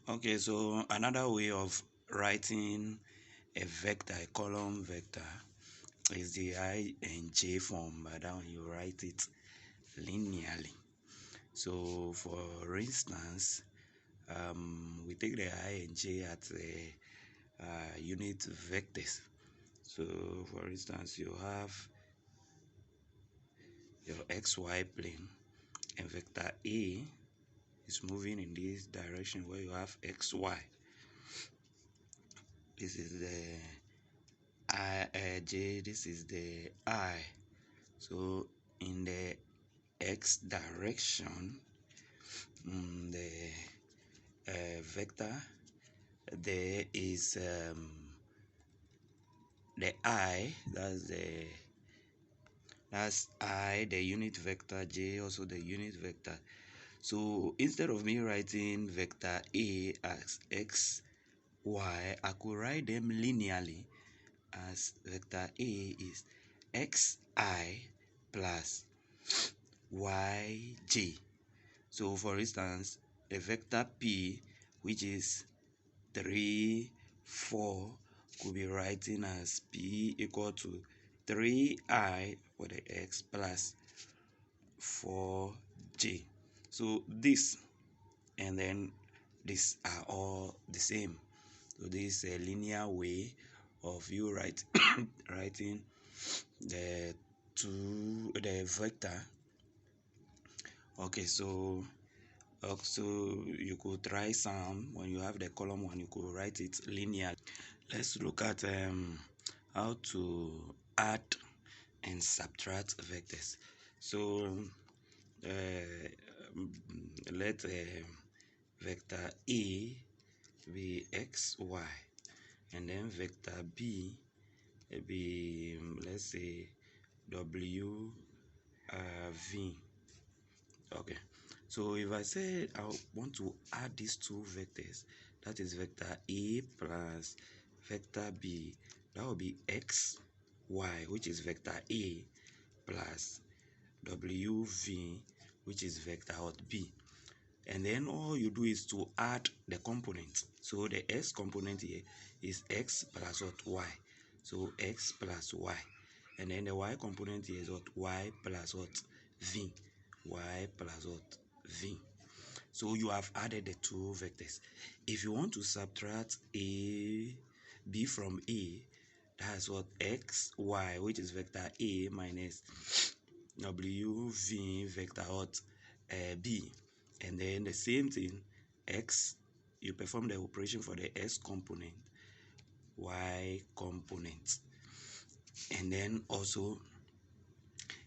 Okay, so another way of writing a vector, a column vector, is the I and J form, but that one you write it linearly. So for instance, we take the I and J at the unit vectors. So for instance, you have your XY plane, and vector A is moving in this direction where you have XY. This is the J, this is the I. So in the X direction, the vector there is the I, that's I, the unit vector, J also the unit vector. So instead of me writing vector A as X, Y, I could write them linearly as vector A is Xi plus Yj. So for instance, a vector P, which is 3, 4, could be writing as P equal to 3i for the X plus 4j. So this and then these are all the same. So this is a linear way of you writing the vector. Okay, so also you could try some. When you have the column one, you could write it linear. Let's look at how to add and subtract vectors. So let vector A be xy, and then vector B be let's say w v. Okay, so if I say I want to add these two vectors, that is vector A plus vector B, that will be x y, which is vector A, plus w v, which is vector B. And then all you do is to add the component. So the x component here is x plus what, y. So x plus y. And then the y component here is what, y plus what, v. Y plus what, v. So you have added the two vectors. If you want to subtract b from a, that's what, x y, which is vector A minus w v vector what, b. And then the same thing, x, you perform the operation for the x component, y component. And then also,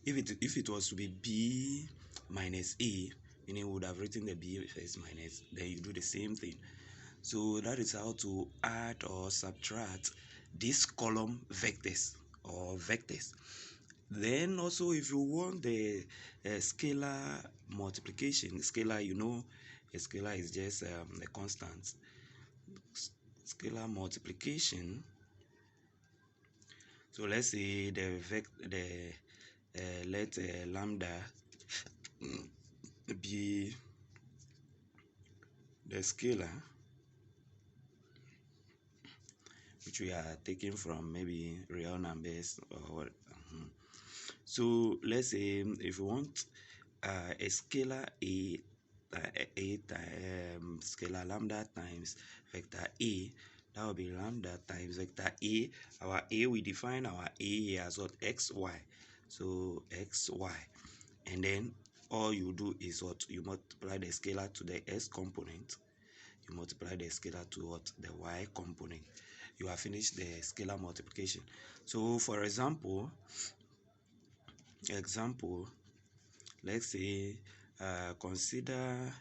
if it was to be b minus a, meaning we would have written the b first minus, then you do the same thing. So that is how to add or subtract these column vectors or vectors. Then also, if you want the scalar multiplication, scalar, you know, a scalar is just a constant. Scalar multiplication. So let's say let lambda be the scalar which we are taking from maybe real numbers or what. So let's say if you want a scalar scalar lambda times vector a, that will be lambda times vector a. Our a, we define our a here as what, xy. So xy, and then all you do is what, you multiply the scalar to the x component, you multiply the scalar to what, the y component. You have finished the scalar multiplication. So for example, let's say consider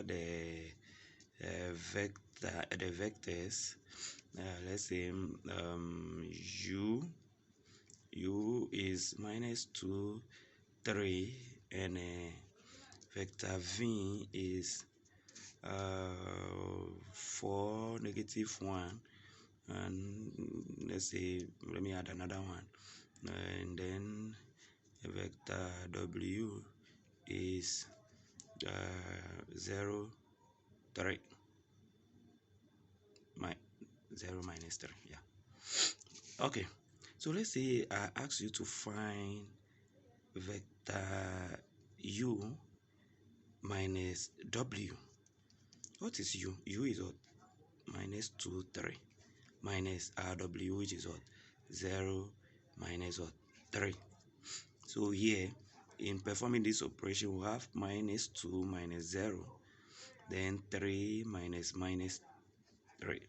the vectors. Let's say u is -2, 3, and vector v is 4, -1, and let's say, let me add another one, and then vector w is 0, 3. My 0 minus 3. Yeah. Okay. So let's say I ask you to find vector u minus w. What is u? U is what? Minus 2, 3. Minus rw, which is what? 0 minus what? 3. So here, in performing this operation, we have minus 2 minus 0, then 3 minus minus 3.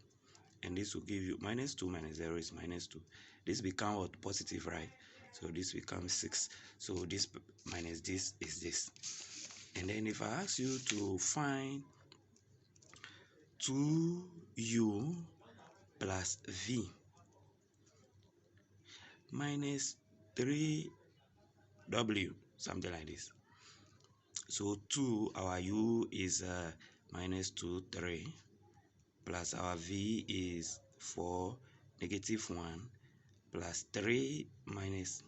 And this will give you minus 2 minus 0 is minus 2. This becomes what? Positive, right? So this becomes 6. So this minus this is this. And then if I ask you to find 2u plus v minus 3w, something like this. So 2, our u is minus 2, 3, plus our v is 4, negative 1, plus 3 minus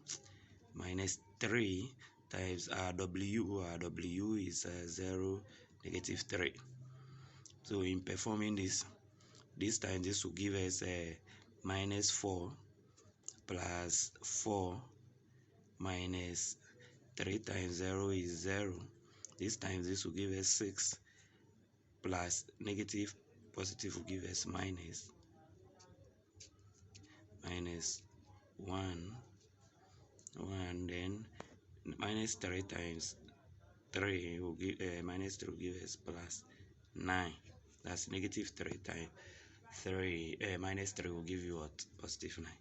3 times rw is 0, negative 3. So in performing this time, this will give us minus 4 plus 4 minus 3 times 0 is 0. This time this will give us 6 plus negative positive will give us minus 1, then minus 3 times 3 will give minus 3 will give us plus 9. That's negative 3 times 3 minus 3 will give you what? Positive 9.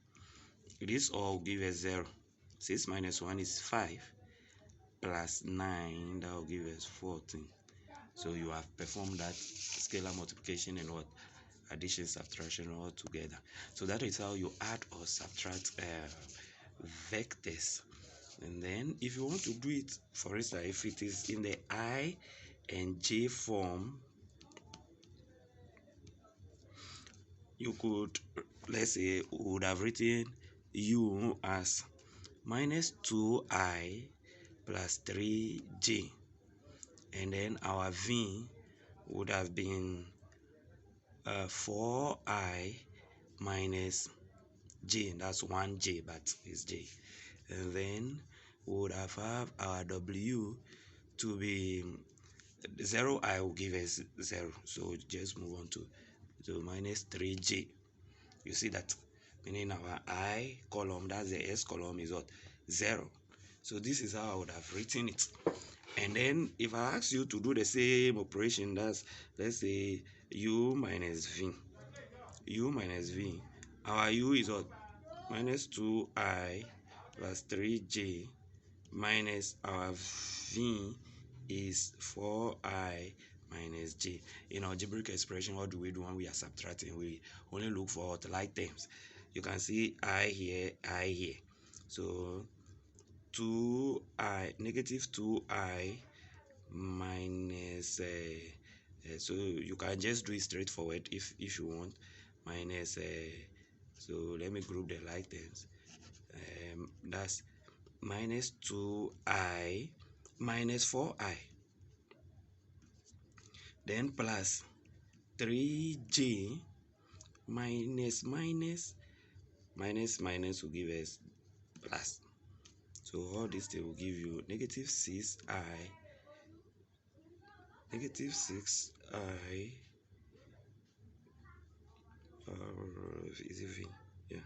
This all will give us 0. 6 minus 1 is 5 plus 9, that will give us 14. So you have performed that scalar multiplication and what? Addition, subtraction all together. So that is how you add or subtract vectors. And then if you want to do it, for instance, if it is in the I and J form, you could, let's say, would have written u as minus 2i plus 3j, and then our v would have been 4i minus j, that's 1j, but it's j. And then we would have our w to be 0i will give us 0, so just move on to minus 3j. You see that, meaning our I column, that's the S column, is what? 0. So this is how I would have written it. And then if I ask you to do the same operation, that's, let's say, u minus v. Our u is what? Minus 2i plus 3j minus our v is 4i minus j. In algebraic expression, what do we do when we are subtracting? We only look for like terms. You can see I here, I here. So 2i, negative 2i minus, so you can just do it straightforward if you want, minus, so let me group the like terms. That's minus 2i minus 4i, then plus 3j minus minus will give us plus. So all this thing will give you negative 6i is it v? Yeah,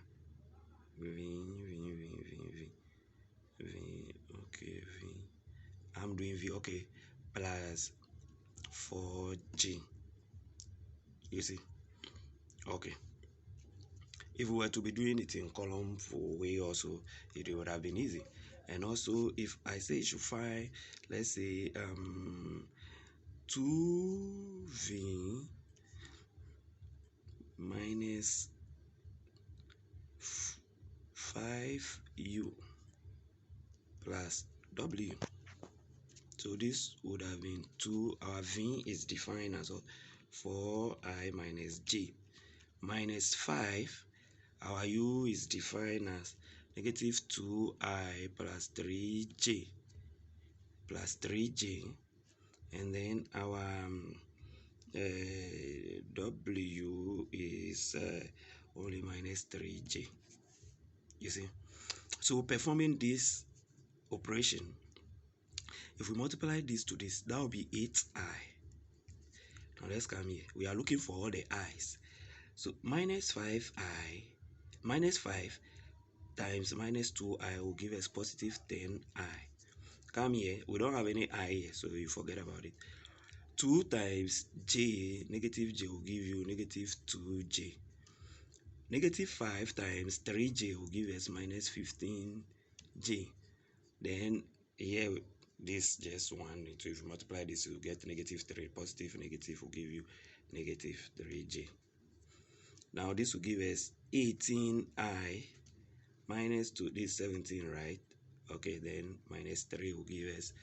v, okay, v, I'm doing v, okay, plus 4j. You see, okay. If we were to be doing it in column for way also, it would have been easy. And also, if I say you should find, let's say, 2v minus 5u plus w. So this would have been 2, our v is defined as 4i minus j, minus 5, our u is defined as negative 2i plus 3j, and then our W is only minus 3J. You see? So performing this operation, if we multiply this to this, that will be 8I. Now let's come here. We are looking for all the i's. So minus 5I, minus 5 times minus 2I will give us positive 10I. Come here, we don't have any I here, so you forget about it. 2 times j, negative j will give you negative 2j. Negative 5 times 3j will give us minus 15j. Then here, this just 1. So if you multiply this, you get negative 3. Positive, negative will give you negative 3j. Now this will give us 18I minus 2. This is 17, right? Okay, then minus 3 will give us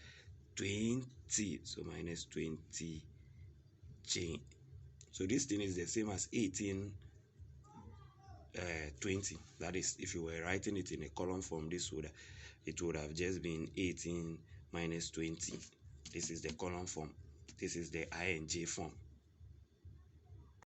20. So minus 20j. So this thing is the same as 18 20. That is, if you were writing it in a column form, it would have just been 18 minus 20. This is the column form. This is the I and J form.